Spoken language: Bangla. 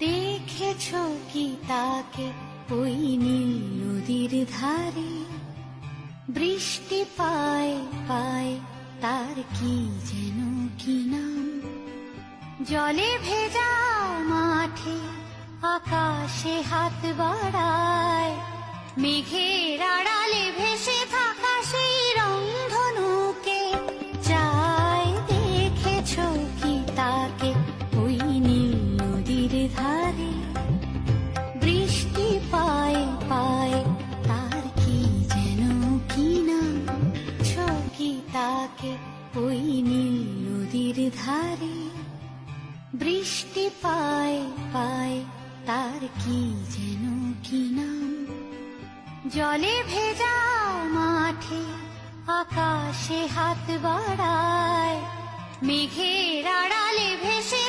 দেখেছো কি তাকে ওই নীল নদীর ধারে? বৃষ্টি পায় পায় তার কি যেন কি নাম। জলে ভেজা মাঠে আকাশে হাত বাড়ায়, মেঘের আড়ালে ভেসে থাকা সেই রংধনুকে চায়। দেখেছো কি তাকে ওই নীল নদীর ধারে? বৃষ্টি পায় পায় তার কি যেন কি নাম। ছকি তাকে ওই নীল নদীর ধারে? বৃষ্টি পায় পায় তার কি যেন কি নাম। জলে ভেজা মাঠে আকাশে হাত বাড়ায়, মেঘের আড়ালে ভেসে